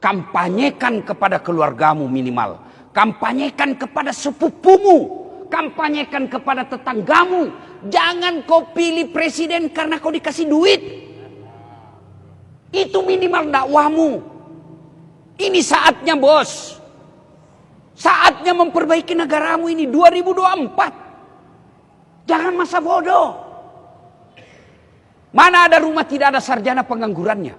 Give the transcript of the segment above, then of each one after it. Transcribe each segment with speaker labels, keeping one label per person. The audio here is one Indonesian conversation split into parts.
Speaker 1: Kampanyekan kepada keluargamu minimal. Kampanyekan kepada sepupumu. Kampanyekan kepada tetanggamu. Jangan kau pilih presiden karena kau dikasih duit. Itu minimal dakwahmu. Ini saatnya bos. Saatnya memperbaiki negaramu ini 2024. Jangan masa bodoh. Mana ada rumah tidak ada sarjana penganggurannya?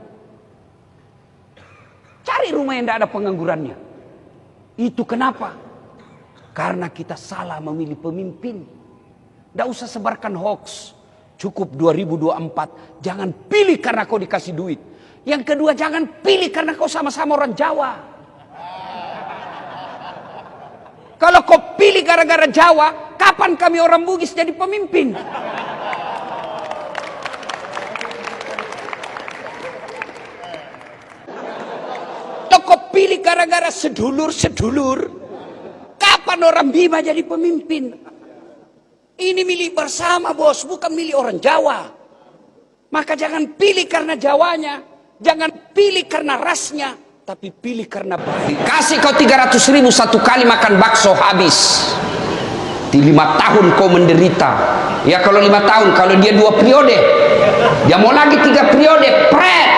Speaker 1: Cari rumah yang tidak ada penganggurannya. Itu kenapa? Karena kita salah memilih pemimpin. Tidak usah sebarkan hoax. Cukup 2024. Jangan pilih karena kau dikasih duit. Yang kedua, jangan pilih karena kau sama-sama orang Jawa. Kalau kau pilih gara-gara Jawa, kapan kami orang Bugis jadi pemimpin? Kalau kau pilih gara-gara sedulur-sedulur, kapan orang Bima jadi pemimpin? Ini milik bersama bos, bukan milik orang Jawa. Maka jangan pilih karena Jawanya, jangan pilih karena rasnya, tapi pilih karena baik. Kasih kau 300.000 satu kali makan bakso habis. Di 5 tahun kau menderita. Ya kalau 5 tahun, kalau dia 2 periode, dia mau lagi 3 periode, pret.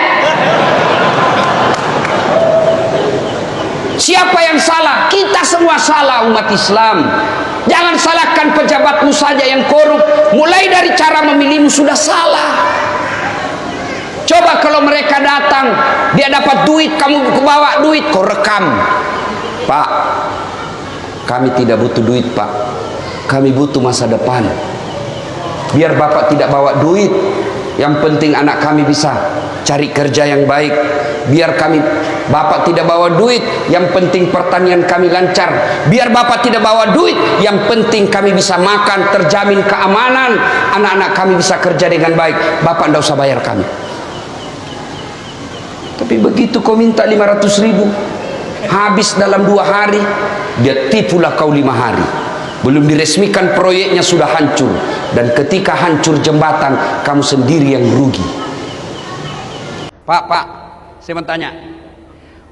Speaker 1: Siapa yang salah? Kita semua salah umat Islam. Jangan salahkan pejabatmu saja yang korup. Mulai dari cara memilihmu sudah salah. Coba kalau mereka datang, dia dapat duit, kamu bawa duit, kau rekam. Pak, kami tidak butuh duit pak. Kami butuh masa depan. Biar bapak tidak bawa duit. Yang penting anak kami bisa cari kerja yang baik. Biar bapak tidak bawa duit. Yang penting pertanian kami lancar. Biar bapak tidak bawa duit. Yang penting kami bisa makan, terjamin keamanan. Anak-anak kami bisa kerja dengan baik. Bapak tidak usah bayar kami. Tapi begitu kau minta 500.000, habis dalam 2 hari, dia tipulah kau 5 hari. Belum diresmikan proyeknya sudah hancur. Dan ketika hancur jembatan, kamu sendiri yang rugi. Pak, saya mau tanya.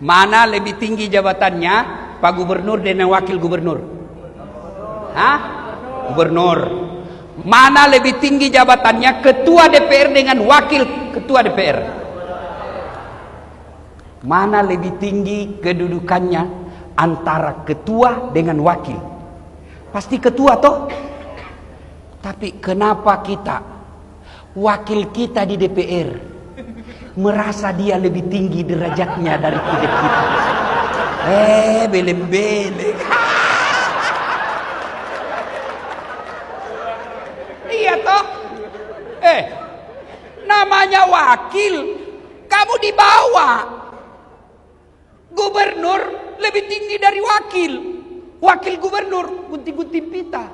Speaker 1: Mana lebih tinggi jabatannya, Pak Gubernur dan Wakil Gubernur? Hah? Gubernur. Mana lebih tinggi jabatannya, Ketua DPR dengan Wakil Ketua DPR? Mana lebih tinggi kedudukannya antara ketua dengan wakil? Pasti ketua toh. Tapi kenapa kita, wakil kita di DPR, merasa dia lebih tinggi derajatnya dari kita? Beleng-beleng. Iya toh. Namanya wakil, kamu di bawah. Gubernur lebih tinggi dari wakil. Wakil gubernur gunting-gunting pita.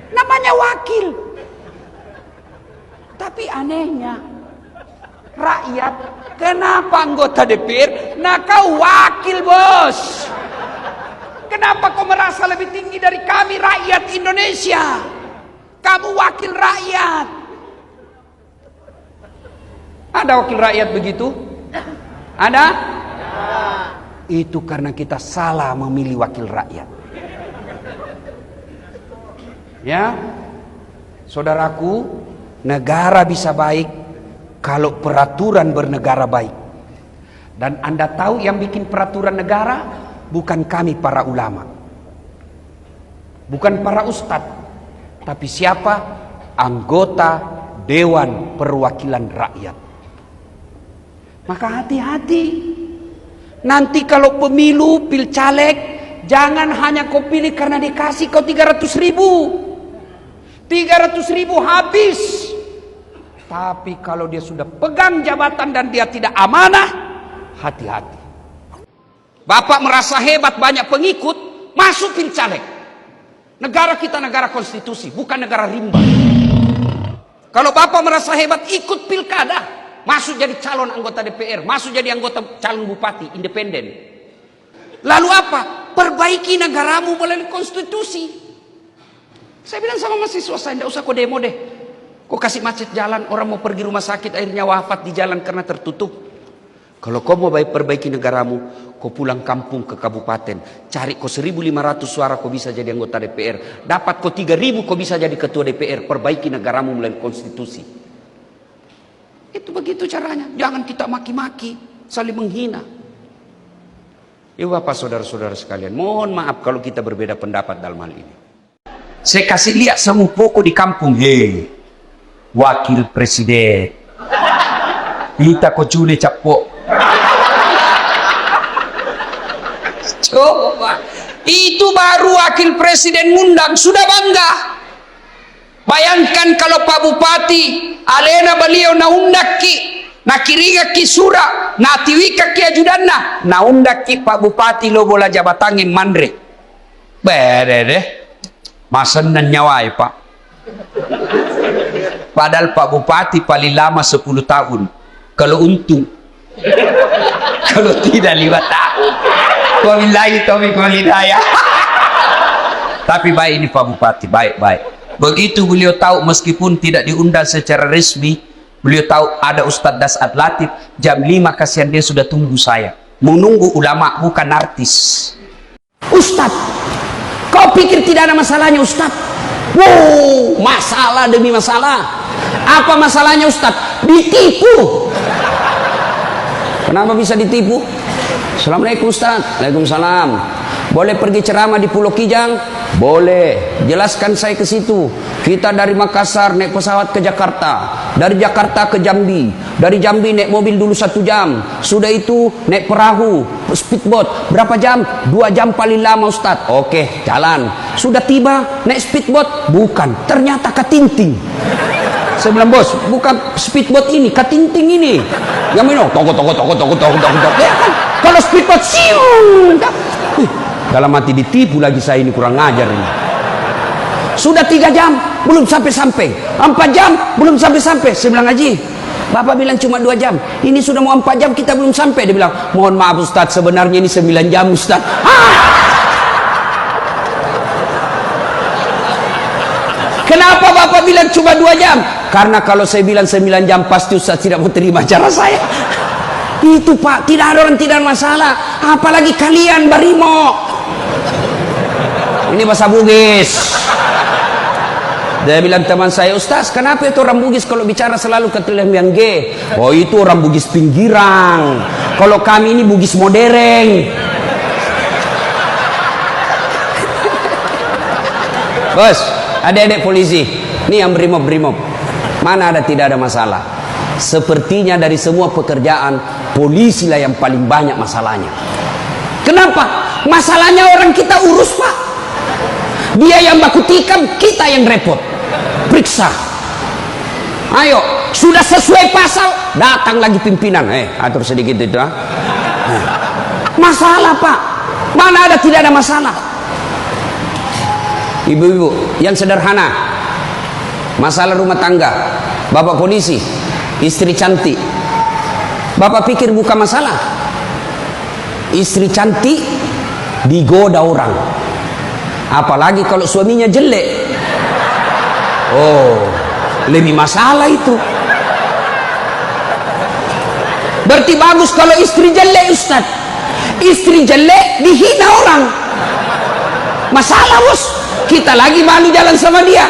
Speaker 1: Namanya wakil. Tapi anehnya, rakyat, kenapa anggota DPR? Nah kau wakil bos. Kenapa kau merasa lebih tinggi dari kami rakyat Indonesia? Kamu wakil rakyat. Ada wakil rakyat begitu? Ada? Itu karena kita salah memilih wakil rakyat. Ya, saudaraku, negara bisa baik kalau peraturan bernegara baik. Dan Anda tahu yang bikin peraturan negara bukan kami para ulama, bukan para ustadz, tapi siapa? Anggota Dewan Perwakilan Rakyat. Maka hati-hati. Nanti kalau pemilu, pilcaleg, jangan hanya kau pilih karena dikasih kau 300.000. 300.000 habis. Tapi kalau dia sudah pegang jabatan dan dia tidak amanah, hati-hati. Bapak merasa hebat banyak pengikut, masuk pilcaleg. Negara kita negara konstitusi, bukan negara rimba. Kalau bapak merasa hebat ikut pilkada, masuk jadi calon anggota DPR, masuk jadi anggota calon bupati, independen. Lalu apa? Perbaiki negaramu melalui konstitusi. Saya bilang sama mahasiswa saya, tidak usah kau demo deh. Kau kasih macet jalan, orang mau pergi rumah sakit akhirnya wafat di jalan karena tertutup. Kalau kau mau perbaiki negaramu, kau pulang kampung ke kabupaten, cari kau 1.500 suara kau bisa jadi anggota DPR, dapat kau 3.000 kau bisa jadi ketua DPR, perbaiki negaramu melalui konstitusi. Itu begitu caranya. Jangan kita maki-maki, saling menghina. Ya Bapak saudara-saudara sekalian, mohon maaf kalau kita berbeda pendapat dalam hal ini. Saya kasih lihat semua pokok di kampung. Hei, wakil presiden, kita kau cule capok. Coba, itu baru wakil presiden ngundang, sudah bangga. Bayangkan kalau Pak Bupati, alena beliau naundaki, nakiriga ki sura, natiwika ki ajudanna, naundaki Pak Bupati lo bola jabatangin mandre. Berere, masanan nyawai Pak. Padahal Pak Bupati paling lama 10 tahun. Kalau untung, kalau tidak 5 tahun. Wabillahi taufiq wal hidayah. Tapi baik ini Pak Bupati, baik-baik. Begitu beliau tahu meskipun tidak diundang secara resmi, beliau tahu ada Ustadz Dasat Latif, jam 5 kasihan dia sudah tunggu saya. Menunggu ulama bukan artis. Ustadz, kau pikir tidak ada masalahnya Ustadz? Wow, masalah demi masalah. Apa masalahnya Ustadz? Ditipu. Kenapa bisa ditipu? Assalamualaikum Ustaz. Waalaikumsalam. Boleh pergi ceramah di Pulau Kijang? Boleh. Jelaskan saya ke situ. Kita dari Makassar naik pesawat ke Jakarta, dari Jakarta ke Jambi, dari Jambi naik mobil dulu 1 jam, sudah itu naik perahu, speedboat. Berapa jam? 2 jam paling lama Ustaz. Oke, jalan. Sudah tiba naik speedboat? Bukan, ternyata katinting. Saya bilang, bos, bukan speedboat ini, katinting ini. Yang minum, toko. Ya kan? Kalau speedboat, siung. Dalam hati ditipu lagi saya ini, kurang ngajar ini. Sudah 3 jam, belum sampai-sampai. 4 jam, belum sampai-sampai. Saya bilang, Haji, Bapak bilang cuma 2 jam. Ini sudah mau 4 jam, kita belum sampai. Dia bilang, mohon maaf Ustaz, sebenarnya ini 9 jam Ustaz. Kenapa Bapak bilang cuma 2 jam? Karena kalau saya bilang 9 jam pasti Ustaz tidak mau terima cara saya. Itu Pak, tidak ada orang tidak masalah. Apalagi kalian Barimo. Ini bahasa Bugis. Dia bilang teman saya, Ustaz, kenapa itu orang Bugis kalau bicara selalu ke telah yang G? Oh, itu orang Bugis pinggiran. Kalau kami ini Bugis modern. Bos, adik-adik polisi, ini yang brimob. Mana ada tidak ada masalah. Sepertinya dari semua pekerjaan, polisi lah yang paling banyak masalahnya. Kenapa? Masalahnya orang kita urus Pak. Dia yang baku tikam, kita yang repot. Periksa. Ayo, sudah sesuai pasal, datang lagi pimpinan. Atur sedikit itu. Masalah Pak. Mana ada tidak ada masalah. Ibu-ibu yang sederhana, masalah rumah tangga, bapak polisi, istri cantik, bapak pikir bukan masalah. Istri cantik digoda orang, apalagi kalau suaminya jelek. Oh, lebih masalah itu. Berarti bagus kalau istri jelek Ustaz. Istri jelek dihina orang, masalah bos. Kita lagi malu jalan sama dia.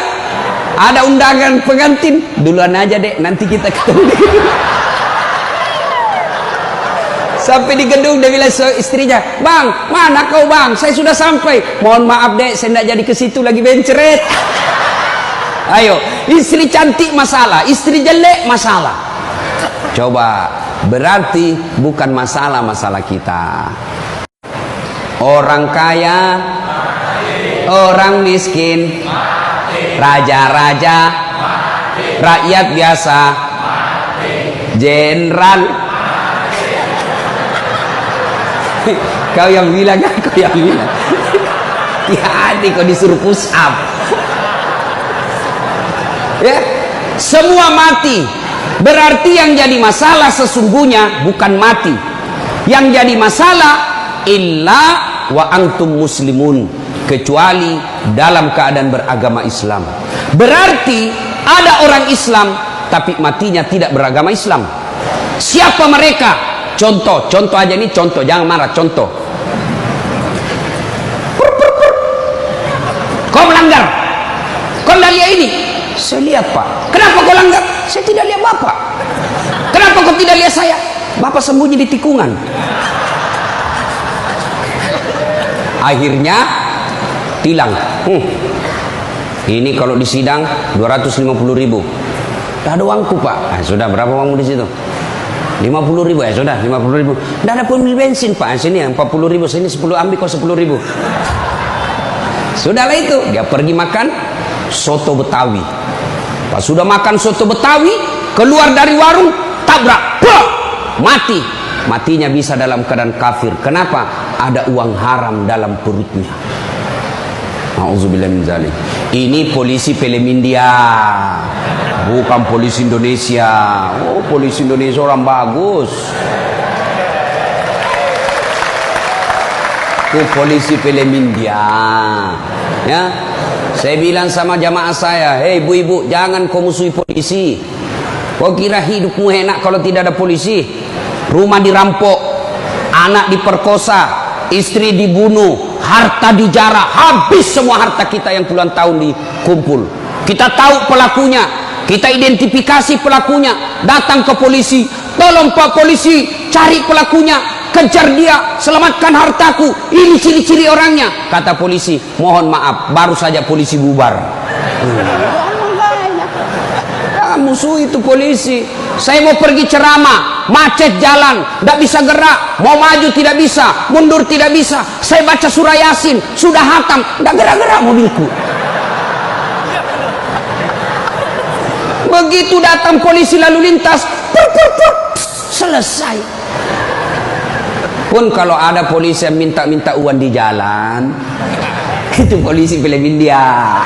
Speaker 1: Ada undangan pengantin, duluan aja dek, nanti kita ketemu di gedung. Sampai di gedung dia bilang istrinya, Bang, mana kau Bang? Saya sudah sampai. Mohon maaf dek, saya tidak jadi ke situ, lagi benceret. Ayo, istri cantik masalah, istri jelek masalah. Coba, berarti bukan masalah kita. Orang kaya, orang miskin, raja-raja, rakyat biasa, jenderal. Kau yang bilang kan, kau yang bilang. Hati-hati kau disuruh push up. Ya, semua mati. Berarti yang jadi masalah sesungguhnya bukan mati. Yang jadi masalah illa wa antum muslimun, kecuali dalam keadaan beragama Islam. Berarti ada orang Islam tapi matinya tidak beragama Islam. Siapa mereka? contoh aja ini, contoh, jangan marah, contoh. Kau melanggar, kau tidak lihat ini. Saya lihat Pak. Kenapa kau langgar? Saya tidak lihat Bapak. Kenapa kau tidak lihat saya? Bapak sembunyi di tikungan. Akhirnya tilang. Ini kalau di sidang 250.000. Tidak ada uangku Pak. Sudah, berapa uangmu di situ? 50.000. Ya sudah, 50.000. Tidak ada pun beli bensin Pak. Sini 40.000. Sini 10, ambil kau 10.000. Sudahlah itu. Dia pergi makan soto Betawi. Pas sudah makan soto Betawi, keluar dari warung, tabrak, mati. Matinya bisa dalam keadaan kafir. Kenapa? Ada uang haram dalam perutnya. Auzubillah min zalik. Ini polisi film India, bukan polisi Indonesia. Oh, polisi Indonesia orang bagus. Itu polisi film India. Ya, saya bilang sama jamaah saya, hei ibu-ibu, jangan kau musuhi polisi. Kau kira hidupmu enak kalau tidak ada polisi? Rumah dirampok, anak diperkosa, istri dibunuh, harta dijarah, habis semua harta kita yang puluhan tahun dikumpul. Kita tahu pelakunya, kita identifikasi pelakunya, datang ke polisi, tolong Pak Polisi, cari pelakunya, kejar dia, selamatkan hartaku, ini ciri-ciri orangnya. Kata polisi, mohon maaf, baru saja polisi bubar. Jangan musuh itu polisi. Saya mau pergi ceramah, macet jalan, tidak bisa gerak, mau maju tidak bisa, mundur tidak bisa. Saya baca surah Yasin, sudah hatam, tidak gerak-gerak mobilku. Begitu datang polisi lalu lintas, selesai. Pun kalau ada polisi yang minta-minta uang di jalan, itu polisi film India.